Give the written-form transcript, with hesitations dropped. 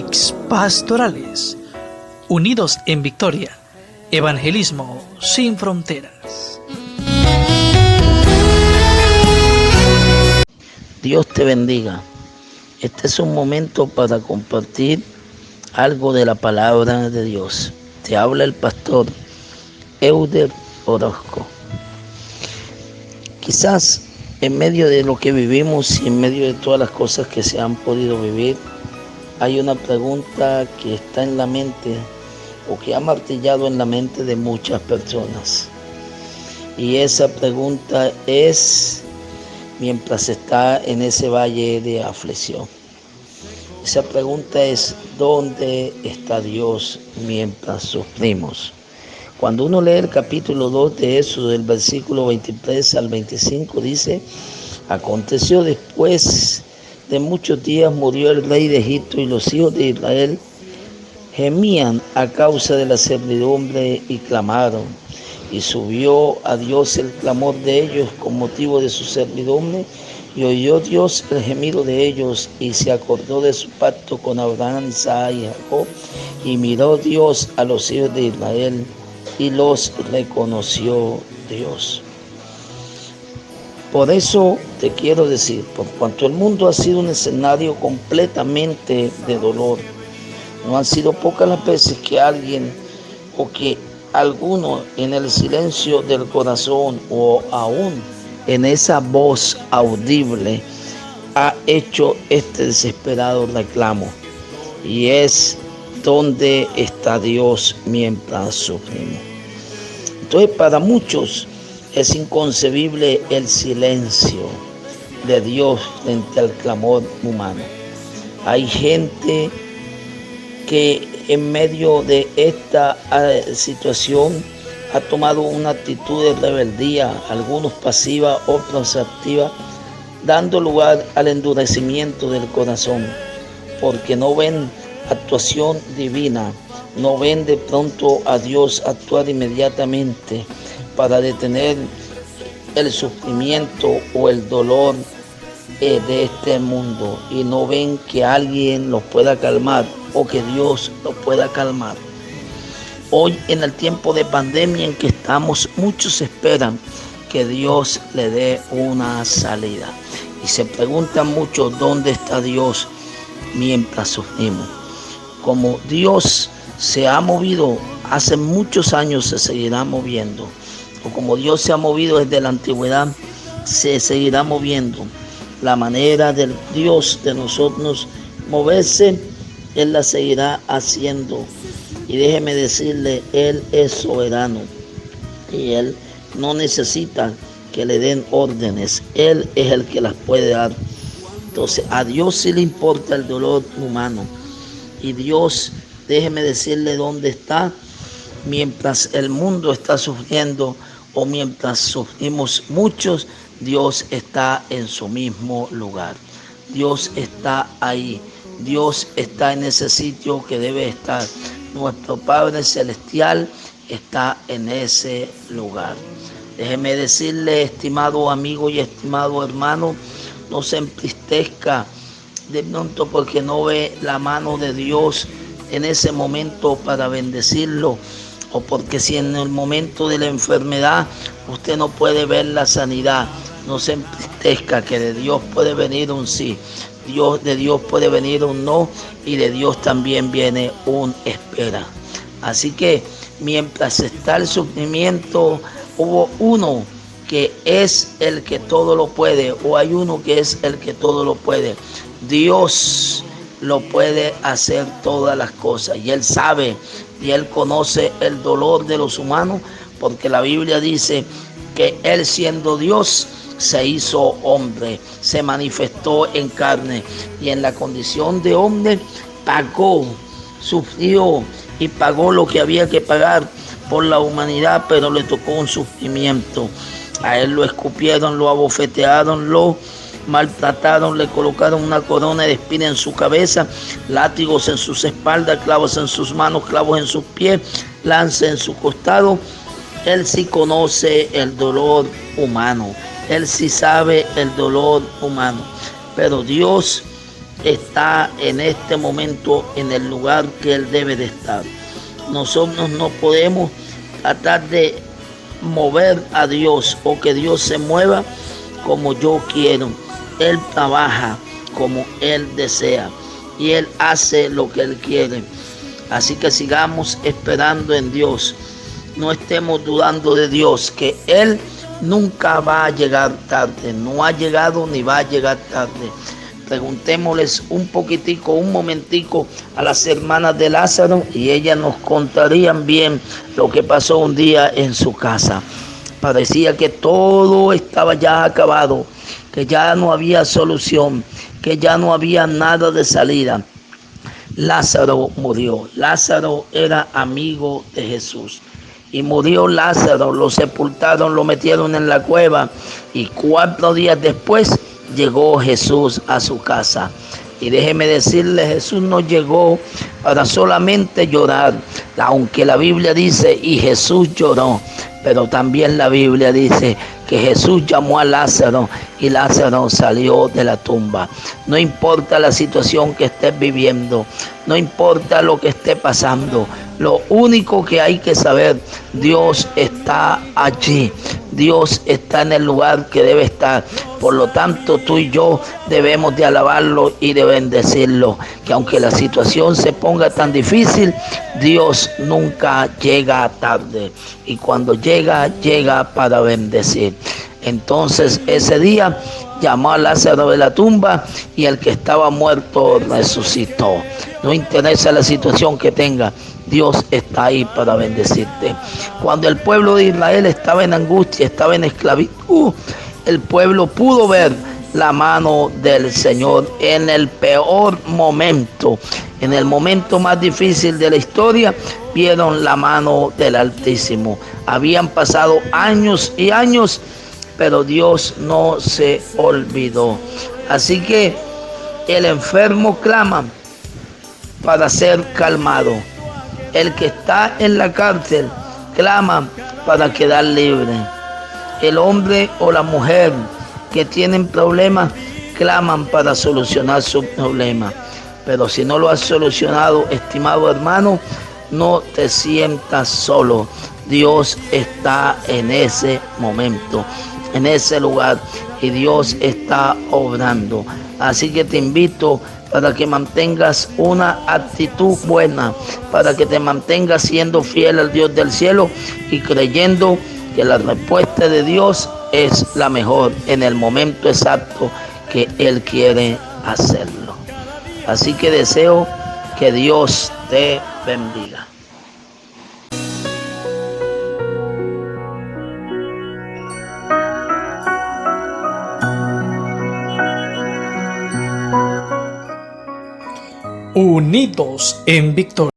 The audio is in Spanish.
Mix Pastorales. Unidos en victoria. Evangelismo sin fronteras. Dios te bendiga. Este es un momento para compartir algo de la palabra de Dios. Te habla el pastor Euder Orozco. Quizás en medio de lo que vivimos y en medio de todas las cosas que se han podido vivir, hay una pregunta que está en la mente o que ha martillado en la mente de muchas personas. Y esa pregunta es, mientras está en ese valle de aflicción, esa pregunta es: ¿dónde está Dios mientras sufrimos? Cuando uno lee el capítulo 2 de Éxodo, del versículo 23 al 25, dice: aconteció después de muchos días, murió el rey de Egipto, y los hijos de Israel gemían a causa de la servidumbre y clamaron. Y subió a Dios el clamor de ellos con motivo de su servidumbre, y oyó Dios el gemido de ellos, y se acordó de su pacto con Abraham, Isaac y Jacob. Y miró Dios a los hijos de Israel, y los reconoció Dios. Por eso te quiero decir, por cuanto el mundo ha sido un escenario completamente de dolor, no han sido pocas las veces que alguien o que alguno en el silencio del corazón o aún en esa voz audible ha hecho este desesperado reclamo, y es: ¿dónde está Dios mientras sufrimos? Entonces, para muchos es inconcebible el silencio de Dios frente al clamor humano. Hay gente que en medio de esta situación ha tomado una actitud de rebeldía, algunos pasiva, otros activa, dando lugar al endurecimiento del corazón, porque no ven actuación divina, no ven de pronto a Dios actuar inmediatamente para detener el sufrimiento o el dolor de este mundo, y no ven que alguien los pueda calmar o que Dios los pueda calmar. Hoy, en el tiempo de pandemia en que estamos, muchos esperan que Dios le dé una salida y se preguntan mucho: ¿dónde está Dios mientras sufrimos? Como Dios se ha movido hace muchos años, se seguirá moviendo, o como Dios se ha movido desde la antigüedad, se seguirá moviendo. La manera del Dios de nosotros moverse, Él la seguirá haciendo. Y déjeme decirle, Él es soberano y Él no necesita que le den órdenes. Él es el que las puede dar. Entonces, a Dios sí le importa el dolor humano. Y Dios, déjeme decirle dónde está mientras el mundo está sufriendo, o mientras sufrimos muchos. Dios está en su mismo lugar. Dios está ahí. Dios está en ese sitio que debe estar. Nuestro Padre Celestial está en ese lugar. Déjeme decirle, estimado amigo y estimado hermano, no se entristezca de pronto porque no ve la mano de Dios en ese momento para bendecirlo, o porque si en el momento de la enfermedad usted no puede ver la sanidad. No se entristezca, que de Dios puede venir un sí, de Dios puede venir un no, y de Dios también viene un espera. Así que mientras está el sufrimiento, hubo uno que es el que todo lo puede, o hay uno que es el que todo lo puede. Dios lo puede hacer todas las cosas, y Él sabe y Él conoce el dolor de los humanos, porque la Biblia dice que Él, siendo Dios, se hizo hombre, se manifestó en carne, y en la condición de hombre pagó, sufrió y pagó lo que había que pagar por la humanidad, pero le tocó un sufrimiento. A Él lo escupieron, lo abofetearon, lo maltrataron, le colocaron una corona de espina en su cabeza, látigos en sus espaldas, clavos en sus manos, clavos en sus pies, lanza en su costado. Él sí conoce el dolor humano, Él sí sabe el dolor humano, pero Dios está en este momento en el lugar que Él debe de estar. Nosotros no podemos tratar de mover a Dios o que Dios se mueva como yo quiero. Él trabaja como Él desea y Él hace lo que Él quiere. Así que sigamos esperando en Dios. No estemos dudando de Dios, que Él nunca va a llegar tarde. No ha llegado ni va a llegar tarde. Preguntémosles un momentico a las hermanas de Lázaro y ellas nos contarían bien lo que pasó un día en su casa. Parecía que todo estaba ya acabado, que ya no había solución, que ya no había nada de salida. Lázaro murió. Lázaro era amigo de Jesús. Y murió Lázaro, lo sepultaron, lo metieron en la cueva y 4 días después llegó Jesús a su casa. Y déjeme decirle, Jesús no llegó para solamente llorar, aunque la Biblia dice, y Jesús lloró, pero también la Biblia dice que Jesús llamó a Lázaro y Lázaro salió de la tumba. No importa la situación que estés viviendo, no importa lo que esté pasando, lo único que hay que saber, Dios está allí, Dios está en el lugar que debe estar. Por lo tanto, tú y yo debemos de alabarlo y de bendecirlo, que aunque la situación se ponga tan difícil, Dios nunca llega tarde y cuando llega, llega para bendecir. Entonces ese día llamó a Lázaro de la tumba y el que estaba muerto resucitó. No interesa la situación que tenga, Dios está ahí para bendecirte. Cuando el pueblo de Israel estaba en angustia, estaba en esclavitud, el pueblo pudo ver la mano del Señor en el peor momento. En el momento más difícil de la historia, vieron la mano del Altísimo. Habían pasado años y años, pero Dios no se olvidó. Así que el enfermo clama para ser calmado. El que está en la cárcel clama para quedar libre. El hombre o la mujer que tienen problemas claman para solucionar su problema. Pero si no lo has solucionado, estimado hermano, no te sientas solo. Dios está en ese momento, en ese lugar, y Dios está obrando. Así que te invito para que mantengas una actitud buena, para que te mantengas siendo fiel al Dios del cielo y creyendo que la respuesta de Dios es la mejor en el momento exacto que Él quiere hacerlo. Así que deseo que Dios te bendiga. Unidos en victoria.